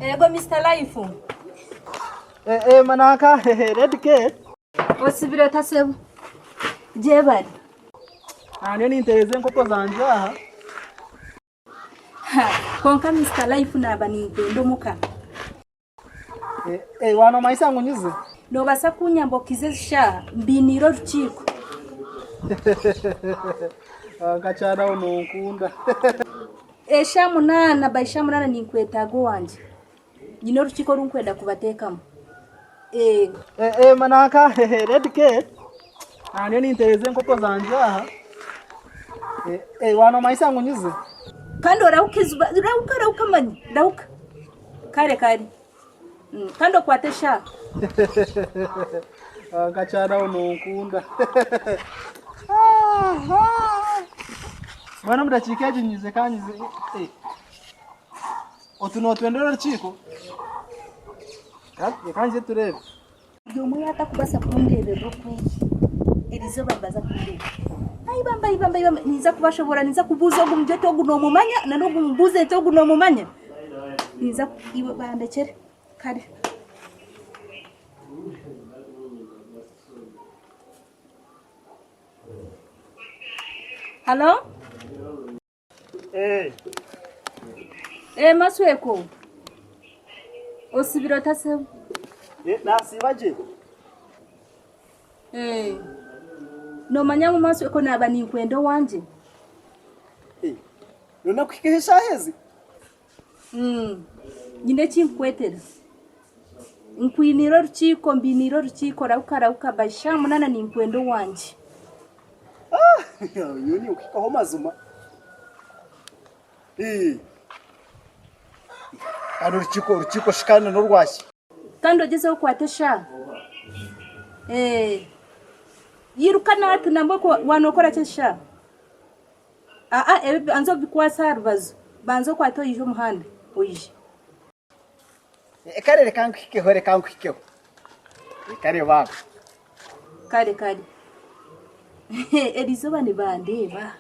Ego Mr. Life. Manaka, red cat. Osibiro tasebu. Jebali. Nani niteze nkoko zanje aha. Konka Mr. Life nabani ndo muka. Wana maisa ngunyize. No basa kunyambokize sha mbiniro ruchiko. Ngachara unonkunda. Esha munana baisha munana ninkwetago wanje. Nyino ruchiko runkwenda kubatekamo. Manaka, red cat. Nani niteze nkoko zanje aha. Wana maisa ngunyize. Kando rauka manyi. Rauka. Kare. Kando kwatesha. Ngachara unonkunda. Mwana mudachikaje nyize kanyize. Otuno twendera chiko. Kanyize turebe. Yomu yata kubasa kundebe rokwe. Elizo babaza kundebe. Ibamba niza kubashobora niza kubuza ogumjeto oguno mumanya na nogumbuze to oguno mumanya. Niza iwe bandekere kare. Hello? Masweko. Osibiro tasebu. Nasibaje. No manyangu masweko nabani nkwendo wanje. Nona kwikesha hezi. Nyine chinkwetera. Nkwiniro ruchiko mbiniro ruchiko rauka basha munana ni nkwendo wanje. Yoni ukikaho mazuma. Ano ruchiko shikana no rwashi. Kando jeze kwatesha. Yirukana ati nambako wanokora chesha. Anzo bikwasa rubazo. Banzo kwato yijo muhanda oije. Kare kankikeho. Kare baba. Kare. Elizoba ni bandeba.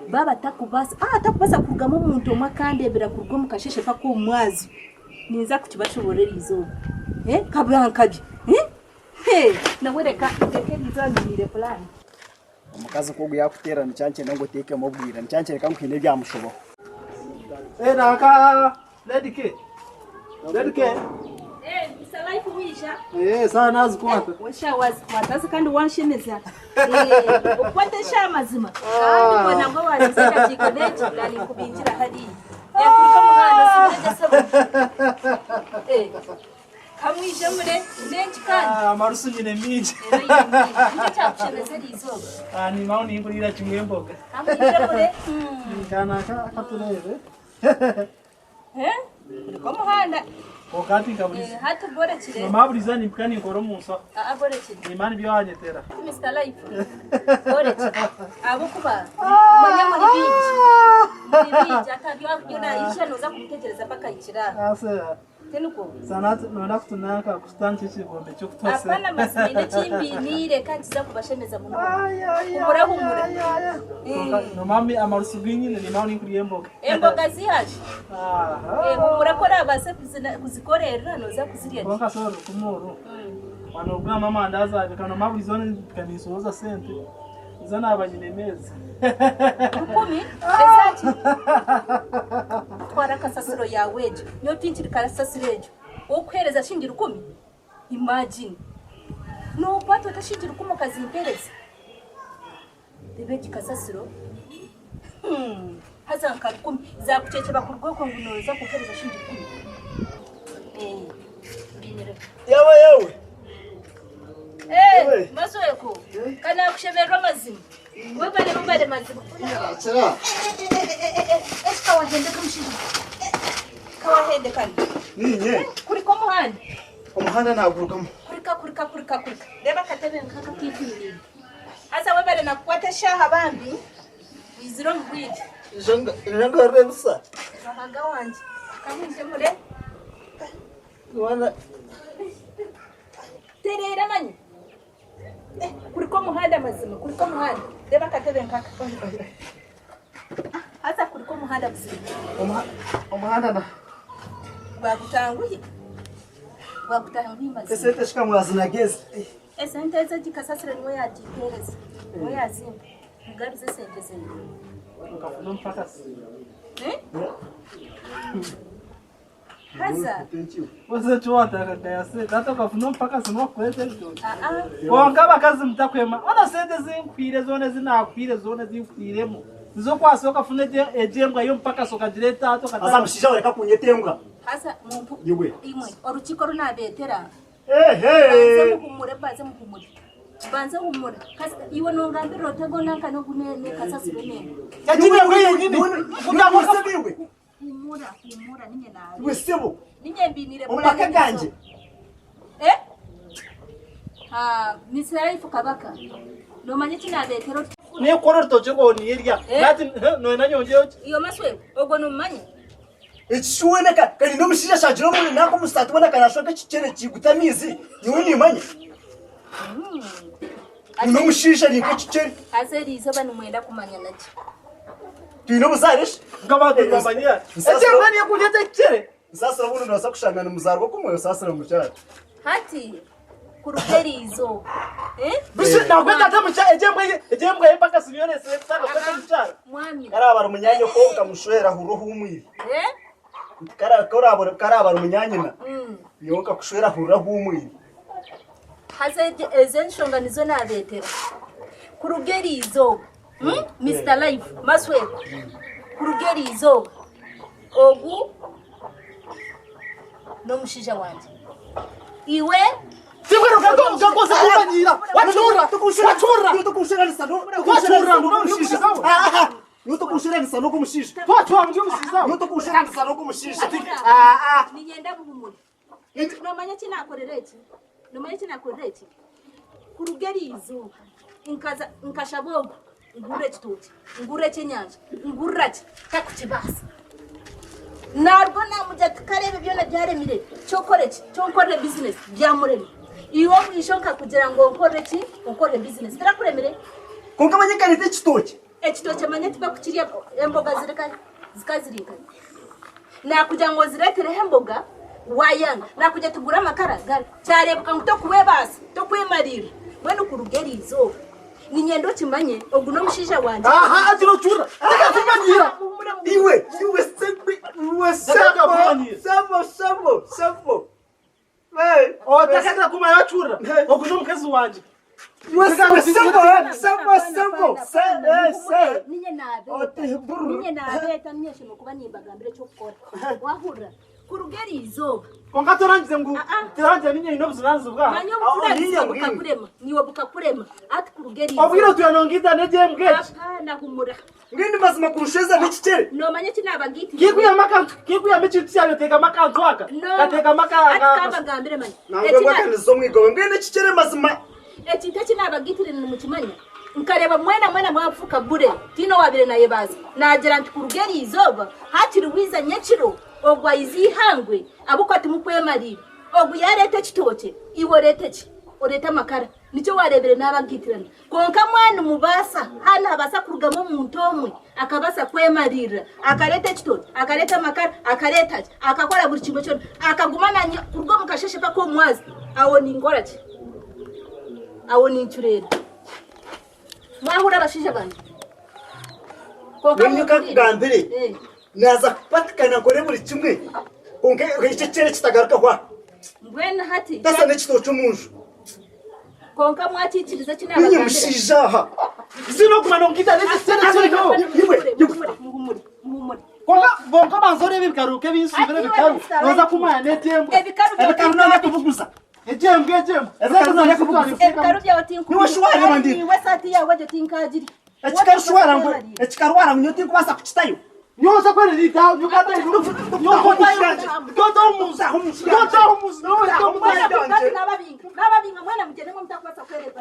Baba takubasa. Takubasa kugamo umuntu makandebera kurwo mukasheshe pa ko mwazi. Niza kukibashoborera izoba. Kabyankaje. Nawereka teke bizandire plan. Umukazi ko yakutera nicyanke nango teke mubwira nicyanke reka nkine byamushobo. Naka ledike. Mr. Life wisha. Sana azikwata. Washa wazikwata kandi wanshemeza. Ukwate sha mazima. Kandi bona ngo wariseka chikonechi ndani kubinjira hadi. Yakurika muhanda sinjye sabo. Kamwishe mure nenchi kandi. Amarusu nyine minje. Nje cyakushemeza rizo. Ni mauni ingurira kimwe mboga. Kamwishe mure. Kana katurebe. Kuriko muhanda. Okati kabisa. Hatu bore chire. Maburiza ni mkani ngoro munso. Bore chire. Ni mani byo anyetera. Mr. Life. Bore chire. Abo kuba. Manya muri biji atabyo yona isha noza kumutegereza paka ikira. Asa. Tenuko. Sanat nona kutunaka kustanche chigombe cyo kutose. Apana masine chimbi nire kanziza kubashemeza mu. Humura. No mami amarusuginyi ni mauni kuriye mboga. Emboga zihaje. Humura ko rabase kuzikorera noza kuziriya. Konka soro kumuru. Wanobwa mama ndaza bikano maburizone kanisoza sente. Zana abanyinemeza. Rukumi ezachi. Twara kasasiro yaweje. Nyo twinjira kasasirejo. Okwereza shingira 10. Imagine. No pato atashingira 10 kazi impereza. Debeji kasasiro. Haza nkari 10 za kucece bakurwoko ngunoza kukereza shingira 10. Binere. Yawe. Masweko. Kana kusheberwa mazima. Webale mbale mazima. Sera. Kawahende kamushinga. Kawahende kandi. Ninye. Kuriko muhanda. Umuhanda nagurukamo. Kurika. Reba katebe nkaka kifiri. Asa webale nakwata shaha bambi. Iziro ngwije. Janga rebusa. Bahaga wanje. Kamunje mure. Wana. Terera manyi. Kuriko muhanda mazima, kuriko muhanda. Reba katebe nkaka. Asa kuriko muhanda buzima. Umuhanda na. bakutanguye maze Sente shikamwazinageze esente ze gikasasira niwe yagitereza niwe yazimba mugabize sente ze ukafuna mpaka haza wose tuwataka kayase hata ukafuna mpaka sino kwete cyo wonga bakazi mtakwema ona sente zinkwire zone zinakwire zone zinkwiremo nizo kwasoka fune ejembwa yo mpaka soka direta to kata azamushija wareka kunyetembwa haza muntu Yewe. imwe orukiko runabetera ehe baze muhumure banze humura kasi iwe nongambira otego nanka no kunene kasasire nene yagiye wenyine ungamusebiwe humura ninye nawe wesebo ninye mbinire umaka ganje misira ifu kabaka no manyiti nabetero ne koror to jogo ni yerya nati no nanyonje iyo maswe ogo no manye Ichishwena kani no mushija shajiro muri nako musatu bona kana shoka kicere kigutamizi niwe nimanye no mushija niko kicere azeri izo banu mwenda kumanya naki twino buzarish ngabatu bambanya ejembwa ni kujete kicere sasa ubuno ndasa kushangana muzarwa kumwe sasa no mucyara hati kurugeri izo bisi nakwenda tamucha ejembwa yepaka sinyone sesaka kwenda mchara mwami karabara umunyanyo ko kamushwera huruhu umwiri karabara umunyanyina yoka kushwera huruhu umwiri haze ezenshonga nizo nabetera kurugeri izo Mr Life maswe kurugeri izo ogu no mushija wanje iwe Timwe ukakosa kubanyira wachura tukushira lisano wachura no mushija Yuto kushira lisano kumushisha twatwa mje mushiza Yuto kushira lisano kumushisha nigenda buhumuri no manya kinakorereki no manya kinakorereki kurugeri izo nkashabogo ngure kituti ngure cyenyanja nguraki takukibasa narwo namujya tukarebe byona byaremire cyokorere business byamureme iyo wishoka kugira ngo ukore business tarakuremire konka manyekanite kitoki ekitoki manya tiba kukiriya emboga zikazirika nakugira ngo ziretere emboga wayanga nakujya tugura amakara gari cyarebuka ngo tokubebasa tokwemarira bwene kurugeri izo ni nyendo kimanye oguno mushija wanje atiro chura takakubanyira iwe sabo takakira kuma yachura oguno mukazi wanje ninye nabeta nyeshimo kuba nimbagambire cyo gukora wahura kurugeri izo konka torangize ngo tirangize ninye ino buzananze bwa manyo bukakurema niwe bukakurema ati kurugeri izo obwira tuyanongida nejembwe apana humura ngindi mazima kurusheza n'ikicere no manye kinabagiti kikuya mechitu cyayo teka makantu aka gateka makanga akabagambire manye nangwe bakanizo mwigowe ngende ikicere mazima ekite kinabagitire mu kimanya nkareba mwena mwafuka bure tino wabire naye bazi nagira nti kurugeri izoba hakiri wiza nyekiro ogwa izihangwe abukwati mukwemarira ogu yarete kitoke iwo rete ki oreta makara nicyo warebere nabagitirana konka mwana mubasa hana abasa kurugamo umuntu omwe akabasa kwemarira akarete kitoke akareta makara akareta akakora buri kimwe cyo akagumana kurwo mukasheshe pako mwazi awo ni ngora ki awo ni ncurera mwahura abashije banje konka kagambire naza kupatikana kore buri kimwe konka ikicere kitagaruka kwa ngwena hati dasa n'ikitoki umunju konka mwakikiriza kinabagambire ninye mushijaha zino kumanongida necyo muhumure konka bonka banzore bikaruke binsubire bikaru noza kumaya nejembwe ebikaru none kuvuguza ejembwe ebikaru byawe tinku niwe shwara bandi niwe sati yawe je tinkagiri ekikaru shwara nyoti kubasa kukitayo nyoza kwere lita nyukata nyota umuza nababinga mwana mugende ngo mutakwasa kwereka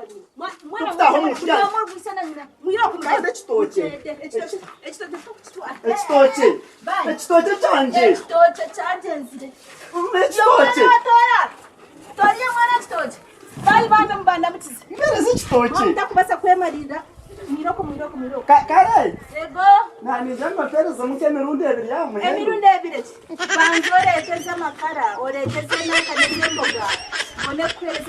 ekitoki cyanje nzire ekitoki toriye mwana ekitoki bali bambe mubanda mutize mbere z'ekitoki mutakubasa kwemarira mwiroko kare ego Nani jambo pereza mukene rundi ebiri yamu. Emirundi ebiri. Banzo oreeteza amakara, oreeteza n'akanezemboga. One kuhereza